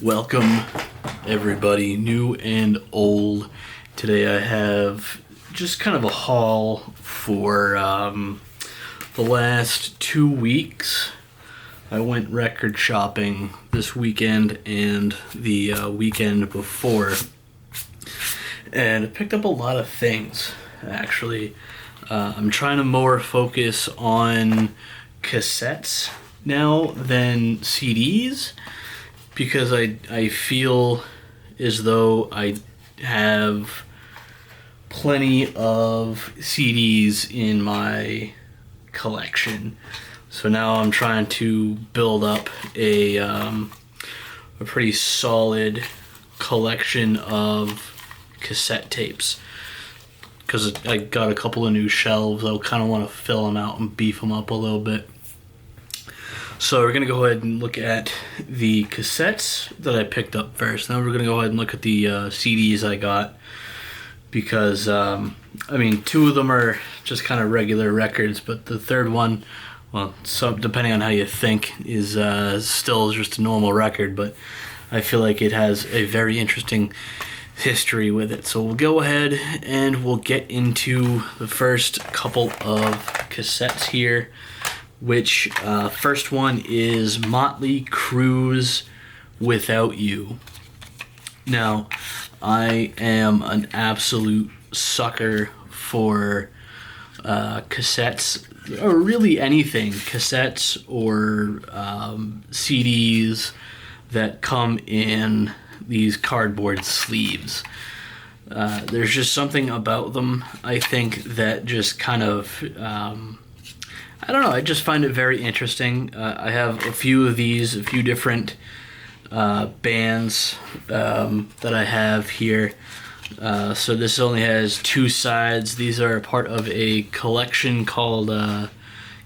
Welcome everybody, new and old. Today I have just kind of a haul for the last 2 weeks. I went record shopping this weekend and the weekend before, and I picked up a lot of things actually. I'm trying to more focus on cassettes now than CDs, because I feel as though I have plenty of CDs in my collection. So now I'm trying to build up a pretty solid collection of cassette tapes, because I got a couple of new shelves. I kind of want to fill them out and beef them up a little bit. So we're going to go ahead and look at the cassettes that I picked up first. Now we're going to go ahead and look at the CDs I got, because, two of them are just kind of regular records, but the third one, well, so depending on how you think, is still just a normal record, but I feel like it has a very interesting history with it. So we'll go ahead and we'll get into the first couple of cassettes here, which first one is Motley Crue's Without You. Now, I am an absolute sucker for cassettes, or really anything, cassettes or CDs that come in these cardboard sleeves. There's just something about them, I think, that just kind of I don't know, I just find it very interesting. I have a few of these, a few different bands that I have here. So this only has two sides. These are part of a collection called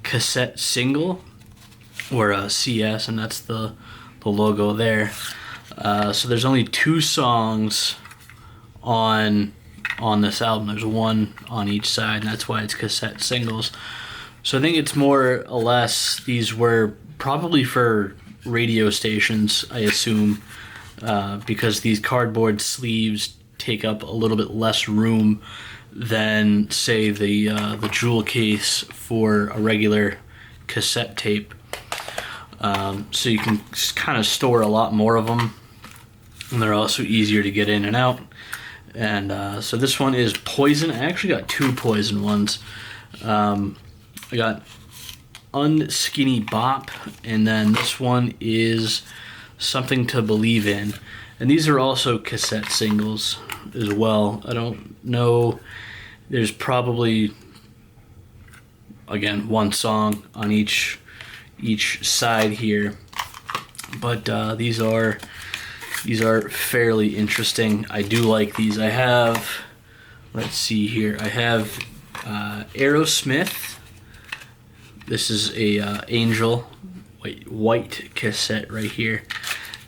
Cassette Single, or CS, and that's the logo there. So there's only two songs on this album. There's one on each side, and that's why it's cassette singles. So I think it's more or less, these were probably for radio stations, I assume, because these cardboard sleeves take up a little bit less room than, say, the jewel case for a regular cassette tape. So you can kind of store a lot more of them, and they're also easier to get in and out. And so this one is Poison. I actually got two Poison ones. I got Unskinny Bop, and then this one is Something to Believe In. And these are also cassette singles as well. I don't know, there's probably, again, one song on each side here. But these are fairly interesting. I do like these. I have, let's see here, I have Aerosmith. This is a Angel white cassette right here.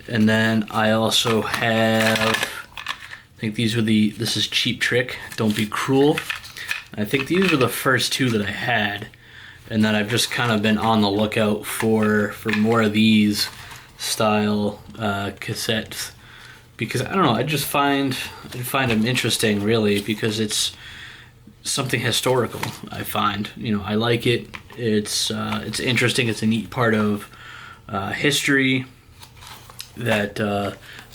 And then I also have, I think these were this is Cheap Trick, Don't Be Cruel. I think these were the first two that I had. And then I've just kind of been on the lookout for more of these style cassettes, because I don't know, I find them interesting, really, because it's something historical. I find, I like it. It's interesting. It's a neat part of history that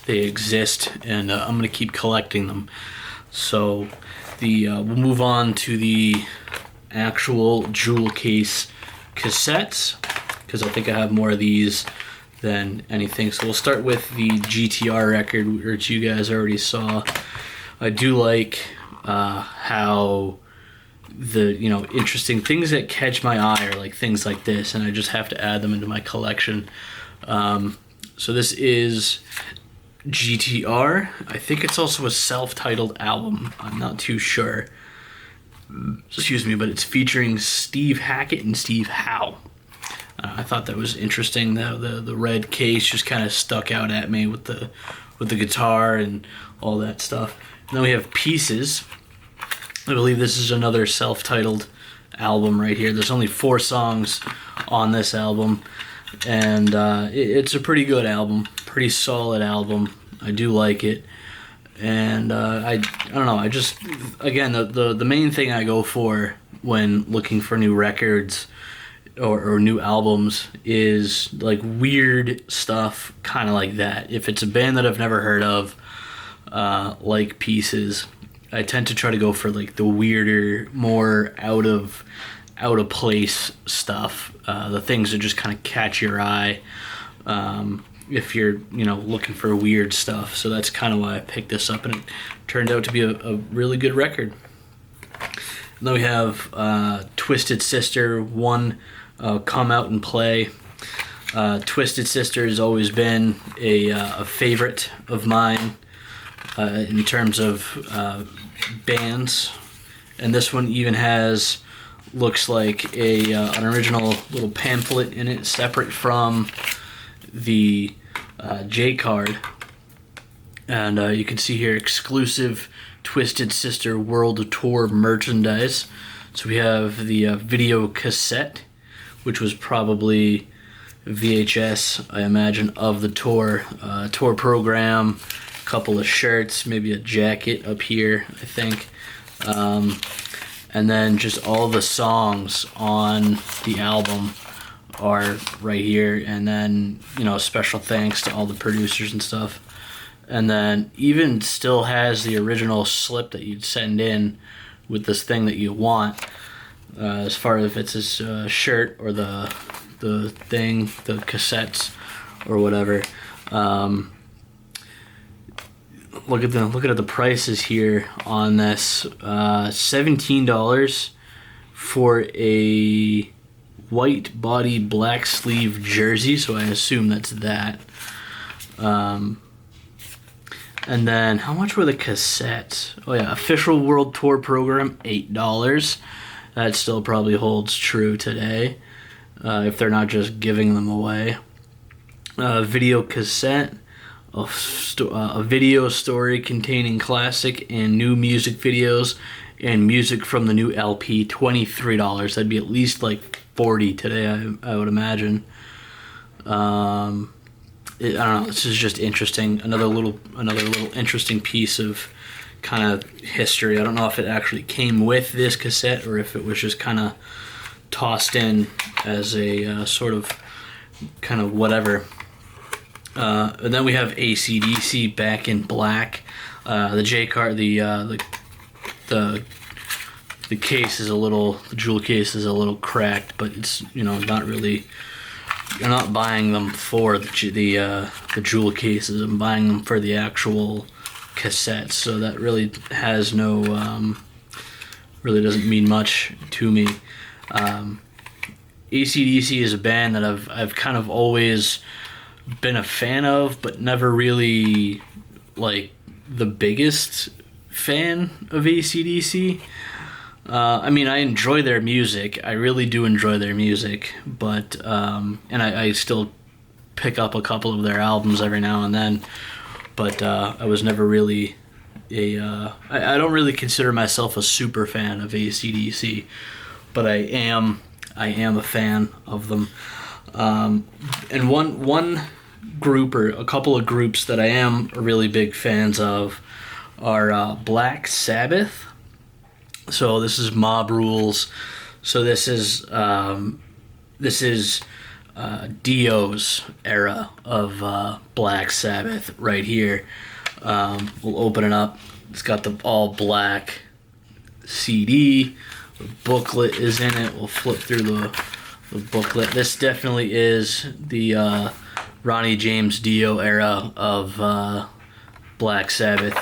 they exist, and I'm gonna keep collecting them. So we'll move on to the actual jewel case cassettes, because I think I have more of these than anything. So we'll start with the GTR record, which you guys already saw. I do like how the interesting things that catch my eye are like things like this, and I just have to add them into my collection. So this is GTR. I think it's also a self-titled album. I'm not too sure. Excuse me, but it's featuring Steve Hackett and Steve Howe. I thought that was interesting. The red case just kind of stuck out at me with the guitar and all that stuff. And then we have Pieces. I believe this is another self-titled album right here. There's only 4 songs on this album, and it's a pretty good album. pretty solid album. I do like it. And I don't know, I just, again, the main thing I go for when looking for new records or new albums is like weird stuff, kind of like that. If it's a band that I've never heard of, like Pieces, I tend to try to go for like the weirder, more out of place stuff, the things that just kind of catch your eye. If you're, looking for weird stuff. So that's kind of why I picked this up, and it turned out to be a really good record. And then we have Twisted Sister 1, Come Out and Play. Twisted Sister has always been a favorite of mine in terms of bands. And this one even looks like an original little pamphlet in it, separate from the J card, and you can see here exclusive Twisted Sister World Tour merchandise. So we have the video cassette, which was probably VHS, I imagine, of the tour program, a couple of shirts, maybe a jacket up here, I think, and then just all the songs on the album are right here, and then special thanks to all the producers and stuff. And then even still has the original slip that you'd send in with this thing that you want, as far as if it's his shirt or the thing, the cassettes or whatever. Look at the prices here on this. $17 for a white body, black sleeve jersey, so I assume that's that. And then how much were the cassettes? Oh yeah, official world tour program, $8. That still probably holds true today, if they're not just giving them away. Video cassette, a video story containing classic and new music videos and music from the new LP, $23. That'd be at least like $40 today, I would imagine. I don't know. This is just interesting. Another little interesting piece of kind of history. I don't know if it actually came with this cassette or if it was just kind of tossed in as a sort of kind of whatever. And then we have AC/DC Back in Black. The J card, the case is the jewel case is a little cracked, but it's not really. I'm not buying them for the jewel cases. I'm buying them for the actual cassettes. So that really has no really doesn't mean much to me. AC/DC is a band that I've kind of always been a fan of, but never really like the biggest fan of AC/DC. I mean, I enjoy their music. I really do enjoy their music, but and I still pick up a couple of their albums every now and then. But I was never really I don't really consider myself a super fan of AC/DC, but I am a fan of them. And one group or a couple of groups that I am really big fans of are Black Sabbath. So this is Mob Rules. So this is Dio's era of Black Sabbath right here. We'll open it up. It's got the all black CD. The booklet is in it. We'll flip through the booklet. This definitely is the Ronnie James Dio era of Black Sabbath.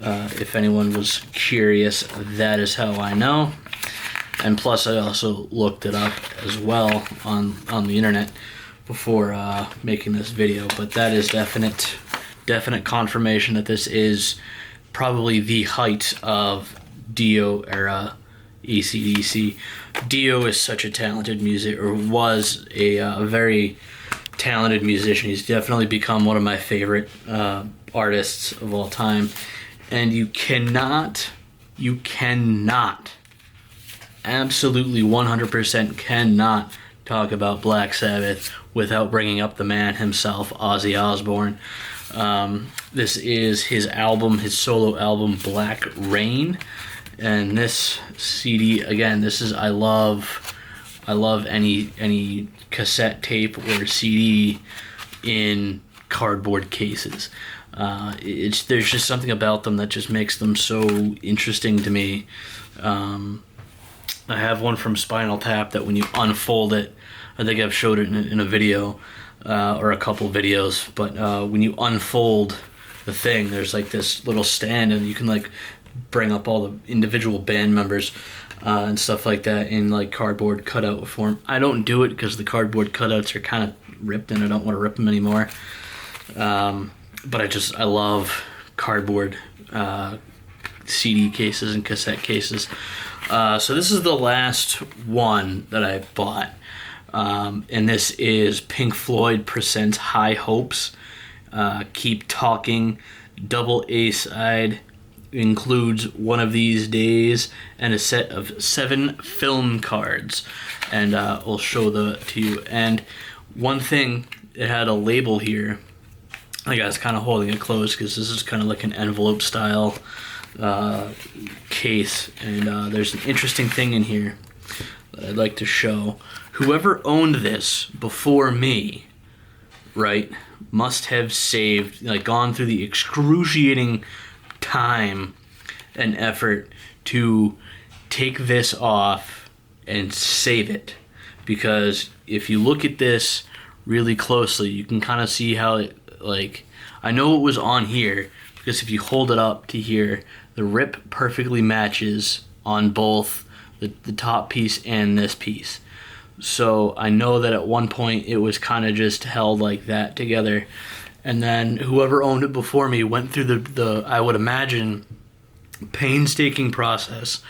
If anyone was curious, that is how I know. And plus, I also looked it up as well on the internet before making this video. But that is definite confirmation that this is probably the height of Dio era AC/DC. Dio is such a talented was a very talented musician. He's definitely become one of my favorite artists of all time. And you cannot, absolutely 100% cannot talk about Black Sabbath without bringing up the man himself, Ozzy Osbourne. This is his album, his solo album, Black Rain. And this CD, again, this is, I love any cassette tape or CD in cardboard cases. There's just something about them that just makes them so interesting to me. I have one from Spinal Tap that when you unfold it, I think I've showed it in a video or a couple videos, but when you unfold the thing, there's like this little stand, and you can like bring up all the individual band members and stuff like that in like cardboard cutout form. I don't do it because the cardboard cutouts are kind of ripped and I don't want to rip them anymore. But I love cardboard CD cases and cassette cases. So this is the last one that I bought. And this is Pink Floyd presents High Hopes. Keep Talking, double A-side. Includes One of These Days and a set of 7 film cards. And I'll show to you. And one thing, it had a label here. I guess kind of holding it closed because this is kind of like an envelope style case. And there's an interesting thing in here that I'd like to show. Whoever owned this before me, right, must have saved, like gone through the excruciating time and effort to take this off and save it, because if you look at this really closely, you can kind of see how it, like, I know it was on here because if you hold it up to here, the rip perfectly matches on both the top piece and this piece. So I know that at one point it was kind of just held like that together. And then whoever owned it before me went through the I would imagine, painstaking process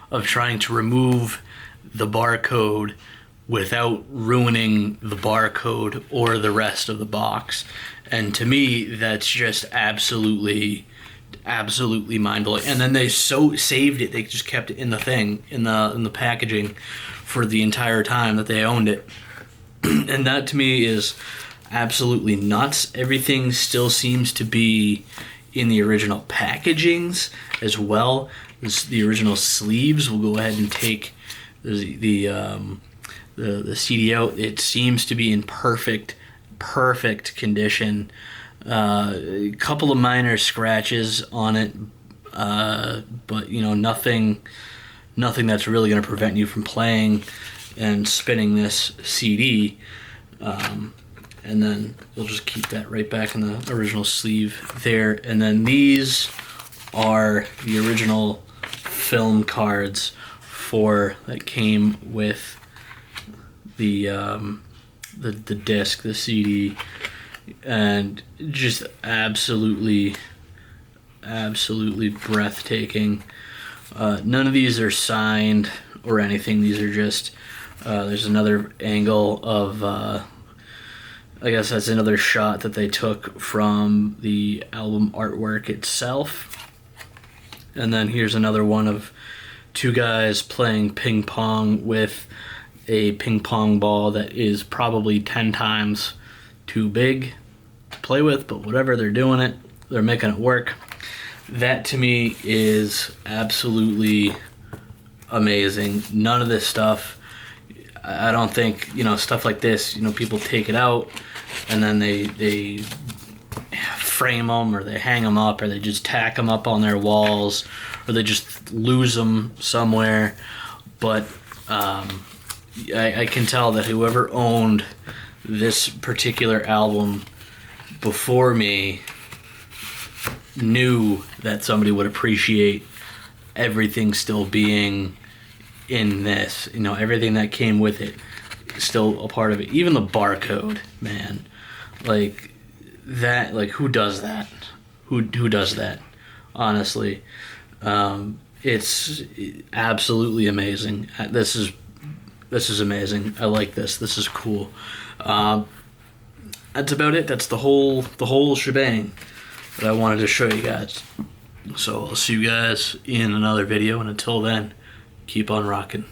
of trying to remove the barcode without ruining the barcode or the rest of the box. And to me, that's just absolutely mind-blowing. And then they so saved it, they just kept it in the thing, in the packaging for the entire time that they owned it. And that to me is absolutely nuts. Everything still seems to be in the original packagings as well. The original sleeves. We'll go ahead and take the CD out. It seems to be in perfect condition. A couple of minor scratches on it, but you know, nothing that's really going to prevent you from playing and spinning this CD. And then we'll just keep that right back in the original sleeve there. And then these are the original film cards that came with the disc, the CD, and just absolutely breathtaking. None of these are signed or anything. These are just there's another angle of I guess that's another shot that they took from the album artwork itself. And then here's another one of 2 guys playing ping pong with a ping pong ball that is probably 10 times too big to play with, but whatever, they're doing it. They're making it work. That to me is absolutely amazing. None of this stuff, I don't think, you know, stuff like this, you know, people take it out and then they frame them or they hang them up or they just tack them up on their walls or they just lose them somewhere. But I can tell that whoever owned this particular album before me knew that somebody would appreciate everything still being in this, you know, everything that came with it still a part of it. Even the barcode, man, like that, like who does that? Who does that? Honestly, it's absolutely amazing. This is amazing. I like this. This is cool. That's about it. That's the whole shebang that I wanted to show you guys. So I'll see you guys in another video, and until then, keep on rocking.